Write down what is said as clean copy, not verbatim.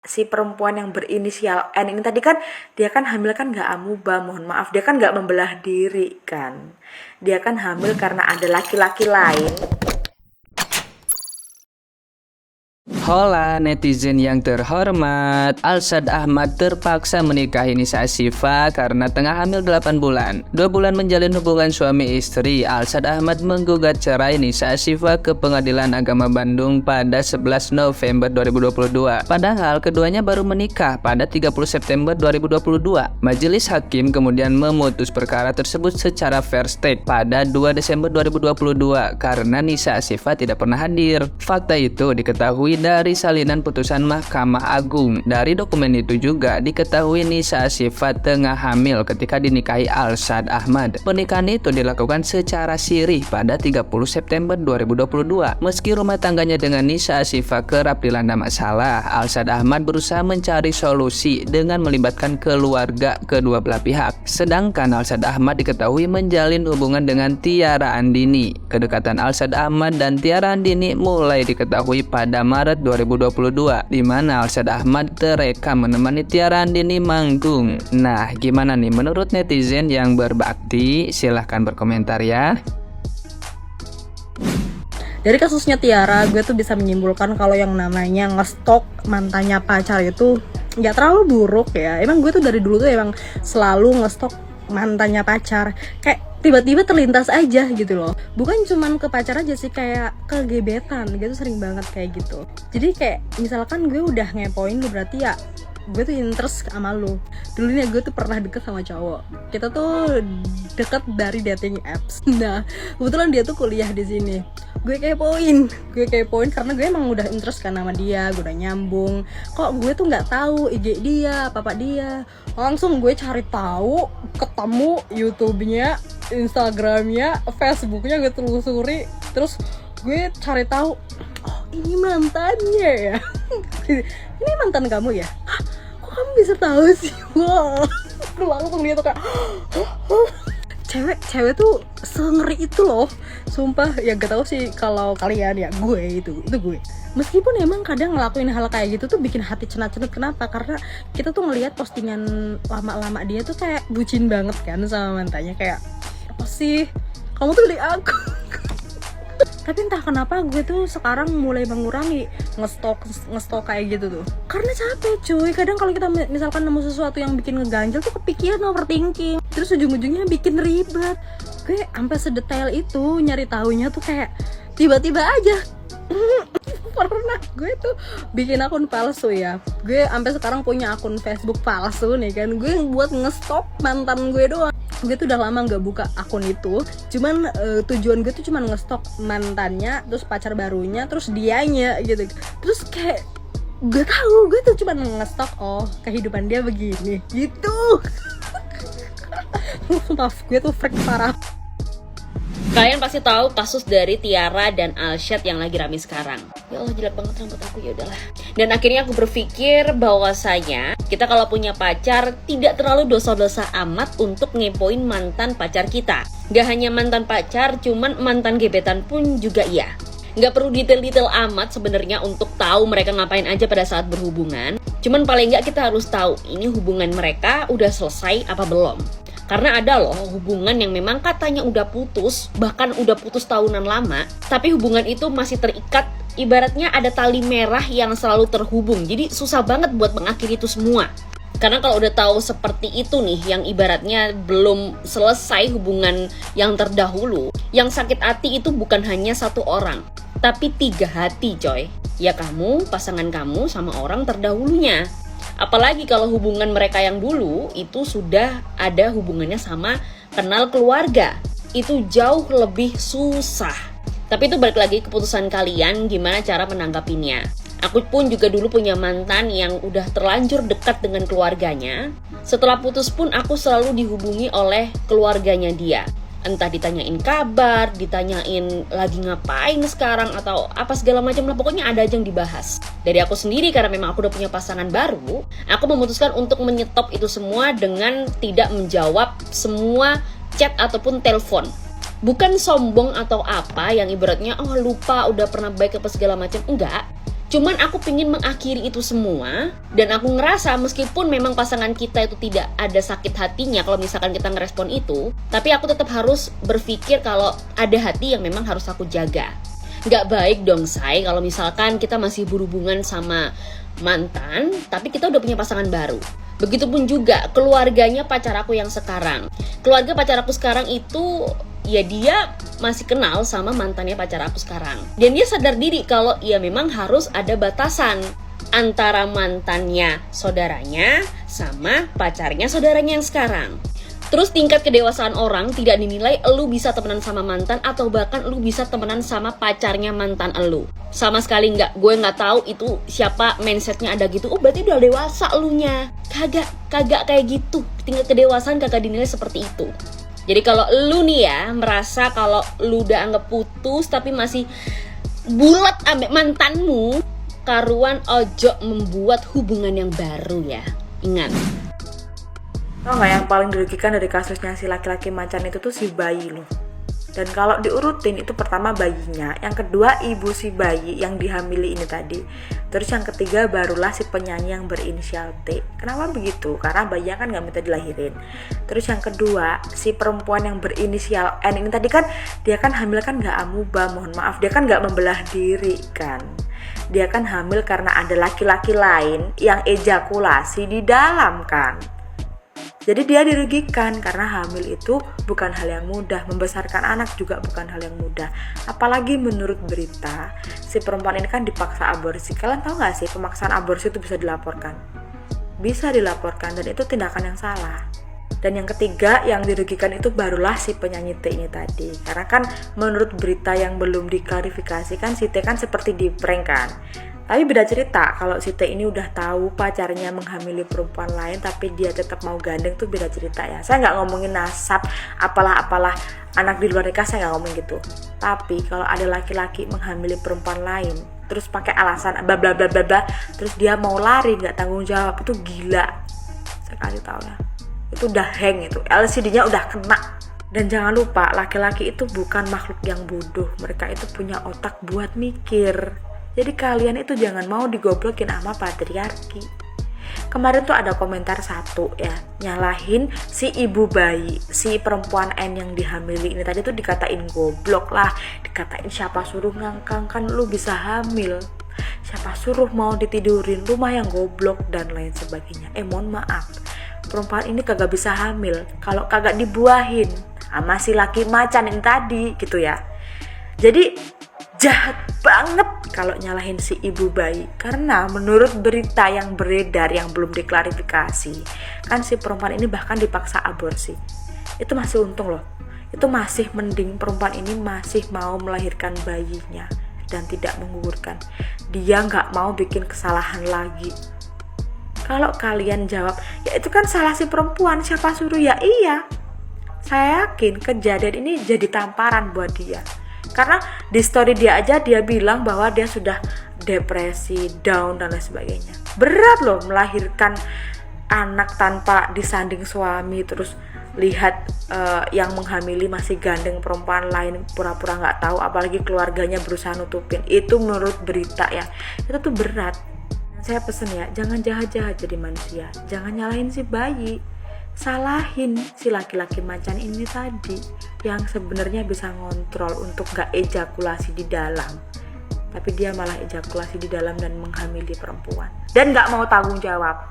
Si perempuan yang berinisial N ini tadi kan dia kan hamil kan nggak amuba, mohon maaf, dia kan nggak membelah diri kan, dia kan hamil karena ada laki-laki lain. Hola netizen yang terhormat, Alshad Ahmad terpaksa menikahi Nisa Ashifa karena tengah hamil 8 bulan. 2 bulan menjalin hubungan suami istri, Alshad Ahmad menggugat cerai Nisa Ashifa ke Pengadilan Agama Bandung pada 11 November 2022. Padahal keduanya baru menikah pada 30 September 2022. Majelis Hakim kemudian memutus perkara tersebut secara fair state pada 2 Desember 2022 karena Nisa Ashifa tidak pernah hadir. Fakta itu diketahui dari salinan putusan Mahkamah Agung. Dari dokumen itu juga diketahui Nisa Ashifa tengah hamil ketika dinikahi Alshad Ahmad. Pernikahan itu dilakukan secara sirih pada 30 September 2022. Meski rumah tangganya dengan Nisa Ashifa kerap dilanda masalah, Alshad Ahmad berusaha mencari solusi dengan melibatkan keluarga kedua belah pihak. Sedangkan Alshad Ahmad diketahui menjalin hubungan dengan Tiara Andini. Kedekatan Alshad Ahmad dan Tiara Andini mulai diketahui pada Maret 2022, di mana Alshad Ahmad terekam menemani Tiara Andini manggung. Nah, gimana nih menurut netizen yang berbakti? Silahkan berkomentar ya. Dari kasusnya Tiara, gue tuh bisa menyimpulkan kalau yang namanya ngestok mantannya pacar itu nggak terlalu buruk ya. Emang gue tuh dari dulu tuh emang selalu ngestok mantannya pacar. Kayak tiba-tiba terlintas aja gitu loh. Bukan cuman ke pacar aja sih, kayak ke gebetan gitu, sering banget kayak gitu. Jadi kayak misalkan gue udah ngepoin lu, berarti ya gue tuh interest sama lu. Dulu nih gue tuh pernah deket sama cowok. Kita tuh deket dari dating apps. Nah, kebetulan dia tuh kuliah di sini. Gue kepoin karena gue emang udah interest kan sama dia, gue udah nyambung. Kok gue tuh nggak tahu IG dia, apa dia. Langsung gue cari tahu, ketemu YouTube-nya, Instagram-nya, Facebook-nya, gue telusuri. Terus gue cari tahu, oh ini mantannya ya. Ini mantan kamu ya? Hah, kok kamu bisa tahu sih? Wah, wow. Langsung dia tuh kayak cewek tuh sengeri itu loh, sumpah. Ya gak tahu sih kalau kalian, ya gue itu gue. Meskipun emang kadang ngelakuin hal kayak gitu tuh bikin hati cenat-cenut. Kenapa? Karena kita tuh ngelihat postingan lama-lama dia tuh kayak bucin banget kan sama mantannya. Kayak apa sih? Kamu tuh di aku. Tapi entah kenapa gue tuh sekarang mulai mengurangi ngestok kayak gitu tuh. Karena capek cuy. Kadang kalau kita misalkan nemu sesuatu yang bikin ngeganjel tuh kepikiran, overthinking. Terus ujung-ujungnya bikin ribet. Gue sampai sedetail itu nyari tahunya tuh kayak tiba-tiba aja. Pernah gue tuh bikin akun palsu ya. Gue sampai sekarang punya akun Facebook palsu nih kan. Gue buat ngestok mantan gue doang. Gue tuh udah lama nggak buka akun itu. Cuman tujuan gue tuh cuman ngestok mantannya, terus pacar barunya, terus dianya gitu. Terus kayak gue tahu gue tuh cuman ngestok, oh kehidupan dia begini gitu. Maaf, gue tuh freak parah. Kalian pasti tahu kasus dari Tiara dan Alshad yang lagi rame sekarang. Ya Allah, jelek banget rambut aku, ya udahlah. Dan akhirnya aku berpikir bahwasanya kita kalau punya pacar tidak terlalu dosa-dosa amat untuk ngepoin mantan pacar kita. Gak hanya mantan pacar, cuman mantan gebetan pun juga iya. Gak perlu detail-detail amat sebenarnya untuk tahu mereka ngapain aja pada saat berhubungan. Cuman paling gak kita harus tahu ini hubungan mereka udah selesai apa belum. Karena ada loh hubungan yang memang katanya udah putus, bahkan udah putus tahunan lama, tapi hubungan itu masih terikat, ibaratnya ada tali merah yang selalu terhubung. Jadi susah banget buat mengakhiri itu semua. Karena kalau udah tahu seperti itu nih, yang ibaratnya belum selesai hubungan yang terdahulu, yang sakit hati itu bukan hanya satu orang, tapi 3 hati coy. Ya kamu, pasangan kamu, sama orang terdahulunya. Apalagi kalau hubungan mereka yang dulu itu sudah ada hubungannya sama kenal keluarga. Itu jauh lebih susah. Tapi itu balik lagi keputusan kalian gimana cara menanggapinya. Aku pun juga dulu punya mantan yang udah terlanjur dekat dengan keluarganya. Setelah putus pun aku selalu dihubungi oleh keluarganya dia. Entah ditanyain kabar, ditanyain lagi ngapain sekarang, atau apa segala macam lah. Pokoknya ada aja yang dibahas. Dari aku sendiri, karena memang aku udah punya pasangan baru, aku memutuskan untuk menyetop itu semua dengan tidak menjawab semua chat ataupun telepon. Bukan sombong atau apa yang ibaratnya oh lupa udah pernah baik apa segala macam, enggak. Cuman aku pingin mengakhiri itu semua. Dan aku ngerasa meskipun memang pasangan kita itu tidak ada sakit hatinya kalau misalkan kita ngerespon itu, tapi aku tetap harus berpikir kalau ada hati yang memang harus aku jaga. Gak baik dong say kalau misalkan kita masih berhubungan sama mantan tapi kita udah punya pasangan baru. Begitupun juga keluarganya pacar aku yang sekarang. Keluarga pacar aku sekarang itu ya dia masih kenal sama mantannya pacar aku sekarang. Dan dia sadar diri kalau ya memang harus ada batasan antara mantannya saudaranya sama pacarnya saudaranya yang sekarang. Terus tingkat kedewasaan orang tidak dinilai elu bisa temenan sama mantan atau bahkan elu bisa temenan sama pacarnya mantan elu. Sama sekali nggak, gue nggak tahu itu siapa mindsetnya ada gitu. Oh berarti udah dewasa elunya. Kagak kayak gitu. Tingkat kedewasaan kagak dinilai seperti itu. Jadi kalau elu nih ya merasa kalau elu udah anggap putus tapi masih bulat ambek mantanmu, karuan ojo membuat hubungan yang baru ya. Ingat. Tau gak yang paling dirugikan dari kasusnya si laki-laki macan itu tuh si bayi loh. Dan kalau diurutin itu pertama bayinya, yang kedua ibu si bayi yang dihamili ini tadi, terus yang ketiga barulah si penyanyi yang berinisial T. Kenapa begitu? Karena bayinya kan gak minta dilahirin. Terus yang kedua si perempuan yang berinisial N ini tadi kan dia kan hamil kan gak amuba, mohon maaf, dia kan gak membelah diri kan. Dia kan hamil karena ada laki-laki lain yang ejakulasi di dalam kan. Jadi dia dirugikan karena hamil itu bukan hal yang mudah, membesarkan anak juga bukan hal yang mudah. Apalagi menurut berita, si perempuan ini kan dipaksa aborsi. Kalian tahu gak sih pemaksaan aborsi itu bisa dilaporkan? Bisa dilaporkan dan itu tindakan yang salah. Dan yang ketiga yang dirugikan itu barulah si penyanyi T ini tadi. Karena kan menurut berita yang belum diklarifikasi kan si T kan seperti di prank kan. Tapi beda cerita, kalau si T ini udah tahu pacarnya menghamili perempuan lain tapi dia tetap mau gandeng tuh beda cerita ya. Saya nggak ngomongin nasab, apalah anak di luar nikah, saya nggak ngomong gitu. Tapi kalau ada laki-laki menghamili perempuan lain, terus pakai alasan bla bla bla bla bla, terus dia mau lari nggak tanggung jawab, itu gila. Saya kasih tahu ya, itu udah hang, itu LCD-nya udah kena. Dan jangan lupa laki-laki itu bukan makhluk yang bodoh, mereka itu punya otak buat mikir. Jadi kalian itu jangan mau digoblokin sama patriarki. Kemarin tuh ada komentar satu ya, nyalahin si ibu bayi, si perempuan N yang dihamili ini tadi tuh dikatain goblok lah, dikatain siapa suruh ngangkang kan lu bisa hamil, siapa suruh mau ditidurin, rumah yang goblok dan lain sebagainya. Mohon maaf, perempuan ini kagak bisa hamil kalau kagak dibuahin sama si laki macan ini tadi gitu ya. Jadi jahat banget kalau nyalahin si ibu bayi, karena menurut berita yang beredar yang belum diklarifikasi kan si perempuan ini bahkan dipaksa aborsi. Itu masih untung loh, itu masih mending perempuan ini masih mau melahirkan bayinya dan tidak menggugurkan. Dia nggak mau bikin kesalahan lagi. Kalau kalian jawab ya itu kan salah si perempuan, siapa suruh, ya iya, saya yakin kejadian ini jadi tamparan buat dia. Karena di story dia aja dia bilang bahwa dia sudah depresi, down dan lain sebagainya. Berat loh melahirkan anak tanpa disanding suami, terus lihat yang menghamili masih gandeng perempuan lain, pura-pura nggak tahu, apalagi keluarganya berusaha nutupin. Itu menurut berita ya, itu tuh berat. Saya pesen ya, jangan jahat-jahat jadi manusia, jangan nyalahin si bayi. Salahin si laki-laki macan ini tadi yang sebenarnya bisa ngontrol untuk gak ejakulasi di dalam, tapi dia malah ejakulasi di dalam dan menghamili perempuan dan gak mau tanggung jawab.